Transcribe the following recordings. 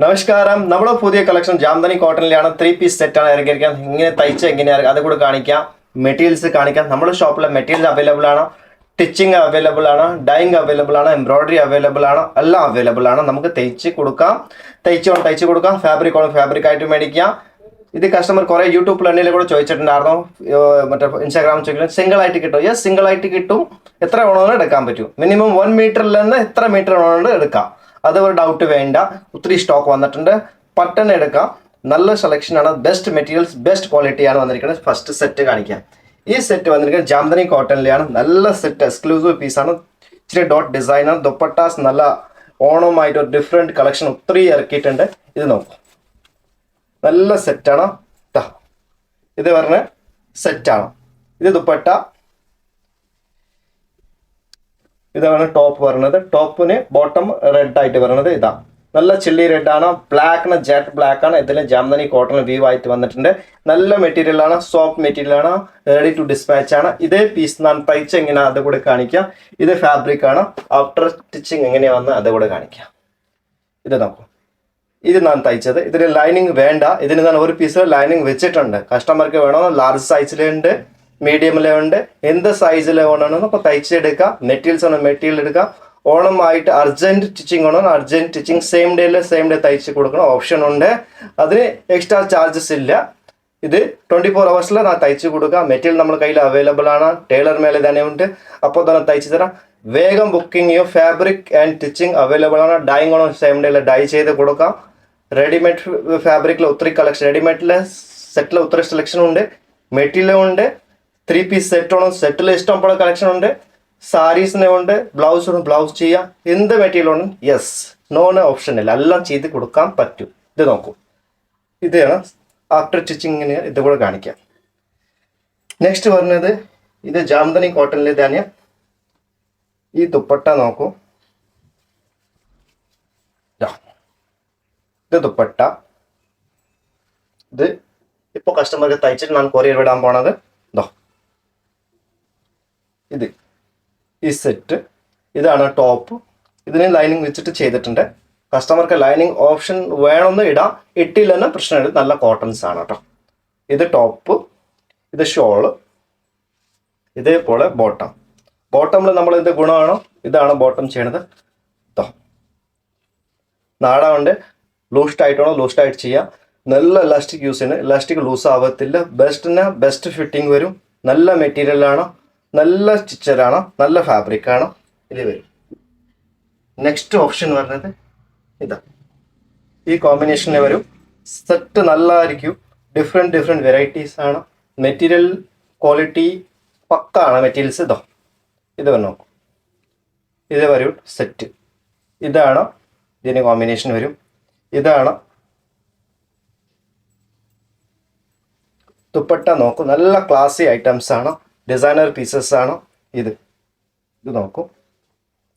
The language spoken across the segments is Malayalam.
നമസ്കാരം. നമ്മുടെ പുതിയ കളക്ഷൻ ജാംദനി കോട്ടണിലാണ്. 3 പീസ് സെറ്റാണ് ഇറക്കിയിരിക്കുന്നത്. ഇങ്ങനെ തയ്ച്ച് എങ്ങനെയാണ് അത് കൂടെ കാണിക്കാം. മെറ്റീരിയൽസ് കാണിക്കാം. നമ്മുടെ ഷോപ്പിലെ മെറ്റീരിയൽ അവൈലബിൾ ആണ്, സ്റ്റിച്ചിങ് അവൈലബിൾ ആണ്, ഡൈയിങ് അവൈലബിൾ ആണ്, എംബ്രോയിഡറി അവൈലബിൾ ആണ്, എല്ലാം അവൈലബിൾ ആണ്. നമുക്ക് തയ്ച്ച് കൊടുക്കാം, തയ്ച്ച് കൊടുക്കാം. ഫാബ്രിക് ആണ്, ഫാബ്രിക് ആയിട്ട് മേടിക്കാം. ഇത് കസ്റ്റമർ കുറെ യൂട്യൂബിൽ എണ്ണയിൽ കൂടെ ചോദിച്ചിട്ടുണ്ടായിരുന്നു, മറ്റേ ഇൻസ്റ്റാഗ്രാം ചോദിക്കുന്നത് സിംഗിൾ ആയിട്ട് കിട്ടും. യെസ്, സിംഗിൾ ആയിട്ട് കിട്ടും. എത്ര വേണമെന്ന് എടുക്കാൻ പറ്റും. മിനിമം 1 മീറ്ററിൽ നിന്ന് എത്ര മീറ്റർ വേണമെന്ന് എടുക്കാം. അത് ഒരു ഡൗട്ട് വേണ്ട. ഒത്തിരി സ്റ്റോക്ക് വന്നിട്ടുണ്ട്. പട്ടൺ എടുക്കാം. നല്ല സെലക്ഷനാണ്. ബെസ്റ്റ് മെറ്റീരിയൽസ്, ബെസ്റ്റ് ക്വാളിറ്റിയാണ് വന്നിരിക്കുന്നത്. ഫസ്റ്റ് സെറ്റ് കാണിക്കാം. ഈ സെറ്റ് വന്നിരിക്കുന്നത് ജാംദനി കോട്ടണിലാണ്. നല്ല സെറ്റ്, എക്സ്ക്ലൂസീവ് പീസാണ്. ഇച്ചിരി ഡോട്ട് ഡിസൈനാണ്. ദുപ്പട്ടാസ് നല്ല ഓണമായിട്ട് ഒരു ഡിഫറെൻറ്റ് കളക്ഷൻ ഒത്തിരി ഇറക്കിയിട്ടുണ്ട്. ഇത് നോക്കും, നല്ല സെറ്റാണ്. ഇത് പറഞ്ഞ സെറ്റാണ്. ഇത് ദുപ്പട്ട, ഇതാണ് ടോപ്പ് വരുന്നത്. ടോപ്പിന് ബോട്ടം റെഡ് ആയിട്ട് വരുന്നത് ഇതാ. നല്ല ചില്ലി റെഡ് ആണ്. ബ്ലാക്കിന് ജെറ്റ് ബ്ലാക്ക് ആണ്. ഇതിൽ ജാംദനി കോട്ടൺ വ്യൂ ആയിട്ട് വന്നിട്ടുണ്ട്. നല്ല മെറ്റീരിയൽ ആണ്, സോഫ്റ്റ് മെറ്റീരിയൽ ആണ്, റെഡി ടു ഡിസ്പാച്ച് ആണ്. ഇതേ പീസ് ഞാൻ തയ്ച്ച് എങ്ങനെ അത് കൂടെ കാണിക്കാം. ഇത് ഫാബ്രിക് ആണ്. ആഫ്റ്റർ സ്റ്റിച്ചിങ് എങ്ങനെയാ വന്ന് അത് കൂടെ കാണിക്കാം. ഇത് നോക്കൂ, ഇത് ഞാൻ തയ്ച്ചത്. ഇതിന് ലൈനിങ് വേണ്ട. ഇതിന് ഞാൻ ഒരു പീസ് ലൈനിങ് വെച്ചിട്ടുണ്ട്. കസ്റ്റമർക്ക് വേണോ ലാർജ് സൈസിലുണ്ട്, മീഡിയമിലുണ്ട്, എന്ത് സൈസിൽ വേണമെന്ന് അപ്പോൾ തയ്ച്ചെടുക്കാം. മെറ്റീരിയൽസ് ആണ്, മെറ്റീരിയൽ എടുക്കാം. ഓണമായിട്ട് അർജൻറ്റ് സ്റ്റിച്ചിങ് വേണം, അർജൻറ്റ് സ്റ്റിച്ചിങ് സെയിം ഡേ തയ്ച്ച് കൊടുക്കണം. ഓപ്ഷൻ ഉണ്ട്. അതിന് എക്സ്ട്രാ ചാർജസ് ഇല്ല. ഇത് 24 hours ഞാൻ തയ്ച്ച് കൊടുക്കാം. മെറ്റീരിയൽ നമ്മുടെ കയ്യിൽ അവൈലബിൾ ആണ്. ടൈലർ മേലെ തന്നെ ഉണ്ട്. അപ്പോൾ തന്നെ തയ്ച്ച് തരാം. വേഗം ബുക്കിംഗ് ചെയ്യും. ഫാബ്രിക് ആൻഡ് സ്റ്റിച്ചിങ് അവൈലബിൾ ആണ്. ഡൈയിങ് ആണോ സെയിം ഡേയിൽ ഡൈ ചെയ്ത് കൊടുക്കാം. റെഡിമെയ്ഡ് ഫാബ്രിക്കിൽ ഒത്തിരി കളക്ഷൻ, റെഡിമെയ്ഡിലെ സെറ്റിൽ ഒത്തിരി സെലക്ഷൻ ഉണ്ട്. മെറ്റീരിയലും ഉണ്ട്. 3 പീസ് സെറ്റ് ആണ്. സെറ്റിൽ ഇഷ്ടംപോലെ കളക്ഷൻ ഉണ്ട്. സാരീസിനെ ഉണ്ട്, ബ്ലൗസ് ചെയ്യാം. എന്ത് മെറ്റീരിയൽ ഉണ്ട്, യെസ്, നോണ് ഓപ്ഷൻ ഇല്ല, എല്ലാം ചെയ്ത് കൊടുക്കാൻ പറ്റും. ഇത് നോക്കൂ, ഇതാണ് ആഫ്റ്റർ സ്റ്റിച്ചിങ്ങിന്. ഇത് കൂടെ കാണിക്കാം. നെക്സ്റ്റ് പറഞ്ഞത് ഇത് ജാംദനി കോട്ടണിൽ തന്നെ. ഈ ദുപ്പട്ട നോക്കൂ, ഇത് ദുപ്പട്ട. ഇത് ഇപ്പോൾ കസ്റ്റമർക്ക് തയ്ച്ചിട്ട് ഞാൻ കൊറിയർ വിടാൻ പോണത്. ഇത് ഈ സെറ്റ്, ഇതാണ് ടോപ്പ്. ഇതിന് ലൈനിങ് വെച്ചിട്ട് ചെയ്തിട്ടുണ്ട്. കസ്റ്റമർക്ക് ലൈനിങ് ഓപ്ഷൻ വേണമെന്ന് ഇടാം, ഇട്ടില്ലെന്ന് പ്രശ്നമില്ല. നല്ല കോട്ടൺസ് ആണ് കേട്ടോ. ഇത് ടോപ്പ്, ഇത് ഷോള്, ഇതേപോലെ ബോട്ടം. ബോട്ടമിൽ നമ്മൾ ഇത് ഗുണമാണോ, ഇതാണ് ബോട്ടം ചെയ്യണത്. നാടമുണ്ട്. ലൂസ് ടൈറ്റാണോ ലൂസ് ടൈറ്റ് ചെയ്യാം. നല്ല ഇലാസ്റ്റിക് യൂസ് ചെയ്യുന്നത്. ഇലാസ്റ്റിക് ലൂസ് ആവത്തില്ല. ബെസ്റ്റ് ഫിറ്റിംഗ് വരും. നല്ല മെറ്റീരിയലാണ്, നല്ല സ്റ്റിച്ചറാണ്, നല്ല ഫാബ്രിക് ആണ്. ഇത് വരും. നെക്സ്റ്റ് ഓപ്ഷൻ പറഞ്ഞത് ഇതാ. ഈ കോമ്പിനേഷനിൽ വരും. സെറ്റ് നല്ലതായിരിക്കും. ഡിഫറെൻറ്റ് വെറൈറ്റീസ് ആണ്. മെറ്റീരിയൽ ക്വാളിറ്റി പക്കാണ്. മെറ്റീരിയൽസ് ഇത് നോക്കും. ഇത് വരും സെറ്റ്. ഇതാണ് ഇതിന് കോമ്പിനേഷൻ വരും. ഇതാണ് ദുപ്പട്ട. നോക്കും, നല്ല ക്ലാസി ഐറ്റംസ് ആണ്, ഡിസൈനർ പീസസ് ആണ്. ഇത് നോക്കൂ,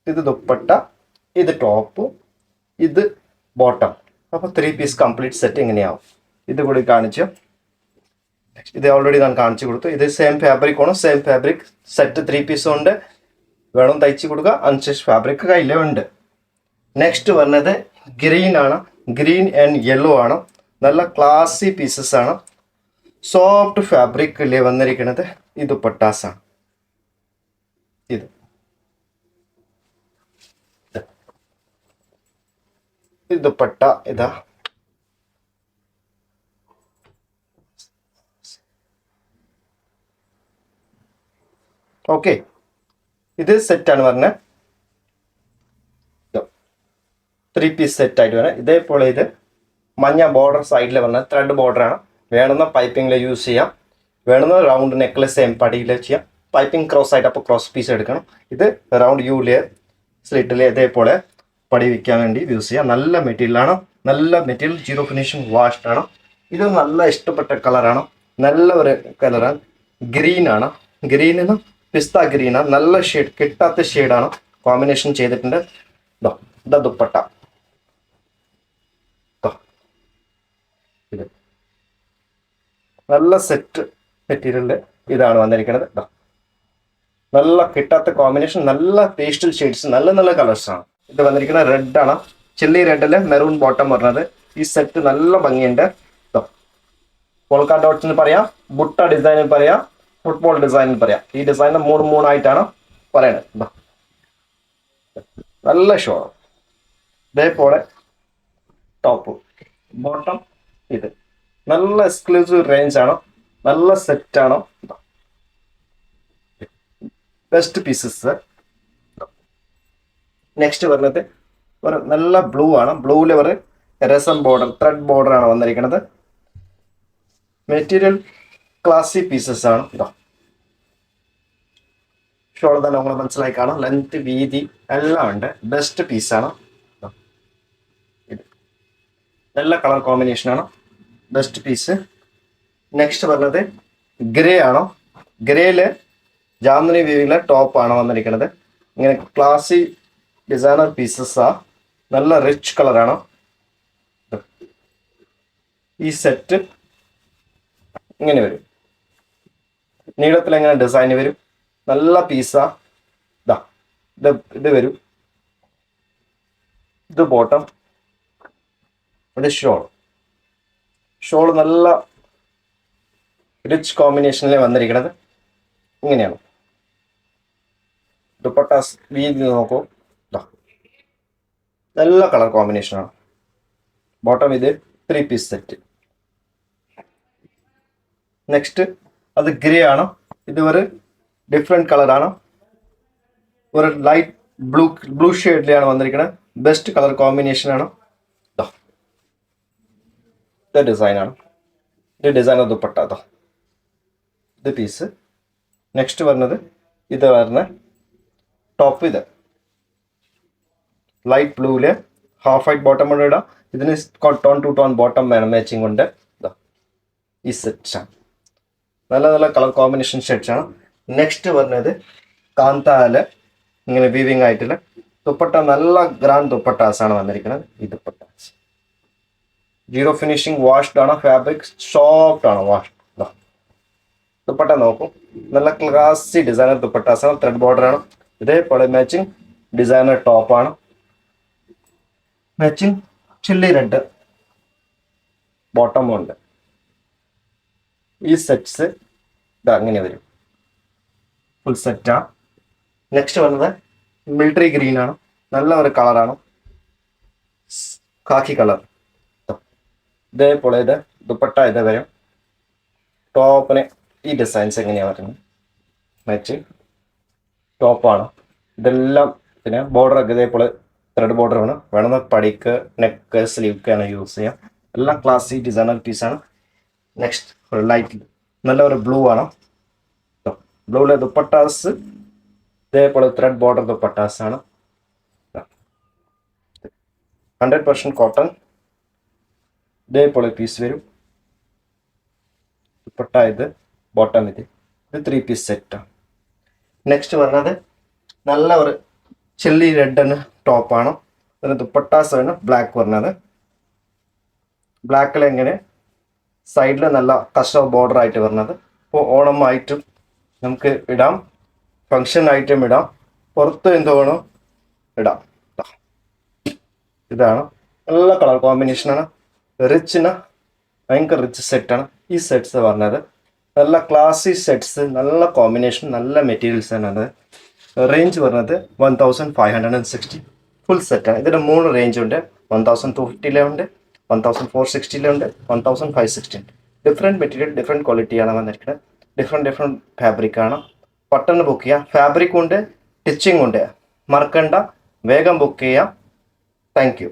ഇത് ദുപ്പട്ട, ഇത് ടോപ്പ്, ഇത് ബോട്ടം. അപ്പോൾ 3 പീസ് കംപ്ലീറ്റ് സെറ്റ് ഇങ്ങനെയാവും. ഇത് കൂടി കാണിച്ചു. ഇത് ഓൾറെഡി ഞാൻ കാണിച്ചു കൊടുത്തു. ഇത് സെയിം ഫാബ്രിക് ആണ്. സെയിം ഫാബ്രിക് സെറ്റ് 3 പീസും ഉണ്ട്. വേണം തയ്ച്ച് കൊടുക്കുക. അൺസ്റ്റിച്ച് ഫാബ്രിക് കയ്യിലേ ഉണ്ട്. നെക്സ്റ്റ് പറഞ്ഞത് ഗ്രീൻ ആണ്. ഗ്രീൻ ആൻഡ് യെല്ലോ ആണ്. നല്ല ക്ലാസി പീസസ് ആണ്. സോഫ്റ്റ് ഫാബ്രിക്കിൽ വന്നിരിക്കുന്നത് ഈ ദുപ്പട്ടാസാണ്. ഇത് ദുപ്പട്ട ഇതാ. ഓക്കെ, ഇത് സെറ്റാണ് പറഞ്ഞത്. 3 പീസ് സെറ്റായിട്ട് വരാം. ഇതേപോലെ ഇത് മഞ്ഞ ബോർഡർ സൈഡിൽ വന്ന ത്രെഡ് ബോർഡറാണ്. വേണമെന്ന പൈപ്പിങ്ങിൽ യൂസ് ചെയ്യാം. വേണമെന്ന റൗണ്ട് നെക്ലസ് സെയിം പടിയിൽ ചെയ്യാം. പൈപ്പിംഗ് ക്രോസ് ആയിട്ട് അപ്പോൾ ക്രോസ് പീസ് എടുക്കണം. ഇത് റൗണ്ട് യൂല് സ്ലിറ്റിൽ ഇതേപോലെ പടി വയ്ക്കാൻ വേണ്ടി യൂസ് ചെയ്യാം. നല്ല മെറ്റീരിയലാണ്. നല്ല മെറ്റീരിയൽ, 0 ഫിനിഷിംഗ് വാഷ്ഡ് ആണ്. ഇത് നല്ല ഇഷ്ടപ്പെട്ട കളറാണ്. നല്ല ഒരു കളറാണ്. ഗ്രീനാണ്. ഗ്രീനിന് പിസ്ത ഗ്രീനാണ്. നല്ല ഷെയ്ഡ്, കിട്ടാത്ത ഷെയ്ഡാണ്. കോമ്പിനേഷൻ ചെയ്തിട്ടുണ്ട്. ഇതാ ദുപ്പട്ട. ഇത് നല്ല സെറ്റ് മെറ്റീരിയലിൽ ഇതാണ് വന്നിരിക്കുന്നത്. നല്ല കിട്ടാത്ത കോമ്പിനേഷൻ, നല്ല പേസ്റ്റൽ ഷെയ്ഡ്സ്, നല്ല കളേഴ്സാണ്. ഇത് വന്നിരിക്കുന്നത് റെഡ് ആണ്. ചില്ലി റെഡില് മെറൂൺ ബോട്ടം വരുന്നത്. ഈ സെറ്റ് നല്ല ഭംഗിയുണ്ട്. പോൾക്ക ഡോട്ട്സ് എന്ന് പറയാം, ബുട്ട ഡിസൈൻ പറയാം, ഫുട്ബോൾ ഡിസൈൻ പറയാം. ഈ ഡിസൈൻ മൂന്നായിട്ടാണ് പറയുന്നത്. നല്ല ഷോ. ഇതേപോലെ ടോപ്പ് ബോട്ടം. ഇത് നല്ല എക്സ്ക്ലൂസീവ് റേഞ്ച് ആണ്, നല്ല സെറ്റ് ആണ്. Best pieces. നെക്സ്റ്റ് വരുന്നത് ഒരു നല്ല ബ്ലൂ ആണ്. ബ്ലൂവിൽ ഒരു രസം ബോർഡർ, ത്രെഡ് ബോർഡർ ആണ് വന്നിരിക്കുന്നത്. മെറ്റീരിയൽ ക്ലാസി പീസസ് ആണ്. ഷോൾ തന്നെ നമ്മൾ മനസ്സിലായി കാണാം. ലെങ്ത്, വീതി എല്ലാം ഉണ്ട്. ബെസ്റ്റ് പീസാണ്. ഇത് നല്ല കളർ കോമ്പിനേഷൻ ആണ്. Best piece. നെക്സ്റ്റ് വരുന്നത് ഗ്രേ ആണോ. ഗ്രേയില് ജാംദനി വീവിലെ ടോപ്പ് ആണ് വന്നിരിക്കുന്നത്. ഇങ്ങനെ ക്ലാസി ഡിസൈനർ പീസസ് ആ. നല്ല റിച്ച് കളറാണ്. ഈ സെറ്റ് ഇങ്ങനെ വരും. നീളത്തിൽ എങ്ങനെ ഡിസൈൻ വരും. നല്ല പീസാ. ഇത് വരും. ഇത് ബോട്ടം. ഇത് ഷോൾ നല്ല റിച്ച് കോമ്പിനേഷനിൽ വന്നിരിക്കുന്നത്. ഇങ്ങനെയാണ്. ദുപ്പട്ടാസ് വീതി നോക്കൂ. നല്ല കളർ കോമ്പിനേഷനാണ്. ബോട്ടം ഇത് 3 പീസ് സെറ്റ്. നെക്സ്റ്റ് അത് ഗ്രേ ആണ്. ഇത് ഒരു ഡിഫറെന്റ് കളറാണ്. ഒരു ലൈറ്റ് ബ്ലൂ ഷെയ്ഡിലാണ് വന്നിരിക്കുന്നത്. ബെസ്റ്റ് കളർ കോമ്പിനേഷൻ ആണ്. ഇത് ഡിസൈനാണ്. ഇത് ഡിസൈൻ ദുപ്പട്ട. ഇത് പീസ്. നെക്സ്റ്റ് വരുന്നത് ഇത് വരുന്ന ടോപ്പ്. ഇത് ലൈറ്റ് ബ്ലൂവില് ഹാഫ് വൈറ്റ് ബോട്ടം കൊണ്ട് ഇടാം. ഇതിന് ടോൺ ടു ടോൺ ബോട്ടം വേണം മാച്ചിങ് കൊണ്ട്. ഈ സെറ്റ്സാണ്. നല്ല നല്ല കളർ കോമ്പിനേഷൻ സെറ്റ്സ് ആണ്. നെക്സ്റ്റ് വരുന്നത് കാന്താല് ഇങ്ങനെ വീവിങ് ആയിട്ടുള്ള ദുപ്പട്ട. നല്ല ഗ്രാൻഡ് ദുപ്പട്ടാസ് ആണ് വന്നിരിക്കുന്നത്. ഈ ദുപ്പട്ടാസ് ജീറോ ഫിനിഷിംഗ്, വാഷ്ഡ് ആണ്. ഫാബ്രിക് സോഫ്റ്റ് ആണ്. വാഷ്ഡ്. ദുപ്പട്ട നോക്കും. നല്ല ക്ലാസി ഡിസൈനർ ദുപ്പട്ടാസ് ആണ്. ത്രെഡ് ബോർഡർ ആണ്. ഇതേപോലെ മാച്ചിങ് ഡിസൈനർ ടോപ്പ് ആണ്. മാച്ചിങ് ചില്ലി റെഡ് ബോട്ടം ഉണ്ട്. ഈ സെറ്റ്സ് അങ്ങനെ വരും. ഫുൾ സെറ്റാണ്. നെക്സ്റ്റ് വന്നത് മിലിറ്ററി ഗ്രീൻ ആണ്. നല്ല ഒരു കളറാണ്. കാക്കി കളർ. ഇതേപോലെ ഇത് ദുപ്പട്ട ഇത് വരും. ടോപ്പിന് ഈ ഡിസൈൻസ് എങ്ങനെയാണ് വരുന്നത്. മാച്ച് ടോപ്പാണ്. ഇതെല്ലാം പിന്നെ ബോർഡറൊക്കെ ഇതേപോലെ ത്രെഡ് ബോർഡർ ആണ്. വേണമെന്ന് പടിക്ക്, നെക്ക്, സ്ലീവ്ക്കാണ് യൂസ് ചെയ്യാം. എല്ലാം ക്ലാസി ഡിസൈനർ പീസാണ്. നെക്സ്റ്റ് ഒരു ലൈറ്റ് നല്ല ഒരു ബ്ലൂ ആണ്. ബ്ലൂവിലെ ദുപ്പട്ടാസ് ഇതേപോലെ ത്രെഡ് ബോർഡർ ദുപ്പട്ടാസ് ആണ്. 100% കോട്ടൺ. ഇതേപോലെ പീസ് വരും. ദുപ്പട്ട ഇത്, ബോട്ടം ഇത് 3 പീസ് സെറ്റാണ്. നെക്സ്റ്റ് വരുന്നത് നല്ല ഒരു ചില്ലി റെഡ് ടോപ്പാണ്. അതിന് ദുപ്പട്ടാസ് ആണ് ബ്ലാക്ക് വരുന്നത്. ബ്ലാക്കിൽ എങ്ങനെ സൈഡിൽ നല്ല കസ്റ്റം ബോർഡർ ആയിട്ട് വരുന്നത്. ഇപ്പോൾ ഓണം ആയിട്ടും നമുക്ക് ഇടാം, ഫങ്ഷൻ ആയിട്ടും ഇടാം, പുറത്ത് എന്ത് വേണം ഇടാം. ഇതാണ് നല്ല കളർ കോമ്പിനേഷനാണ്. റിച്ചിന് ഭയങ്കര റിച്ച് സെറ്റാണ് ഈ സെറ്റ്സ് പറഞ്ഞത്. നല്ല ക്ലാസി സെറ്റ്സ്, നല്ല കോമ്പിനേഷൻ, നല്ല മെറ്റീരിയൽസ് ആണ്. അത് റേഞ്ച് പറഞ്ഞത് 1560 ഫുൾ സെറ്റാണ്. ഇതിന് 3 റേഞ്ച് ഉണ്ട്. 1250 ഉണ്ട്, 1460 ഉണ്ട്, 1560 ഉണ്ട്. ഡിഫറെൻറ്റ് മെറ്റീരിയൽ, ഡിഫറെൻറ്റ് ക്വാളിറ്റിയാണ് വന്നിരിക്കുന്നത്. ഡിഫറെൻറ്റ് ഫാബ്രിക് ആണ്. പെട്ടെന്ന് ബുക്ക് ചെയ്യാം. ഫാബ്രിക് ഉണ്ട്, സ്റ്റിച്ചിങ് ഉണ്ട്. മറക്കണ്ട, വേഗം ബുക്ക് ചെയ്യാം. Thank you.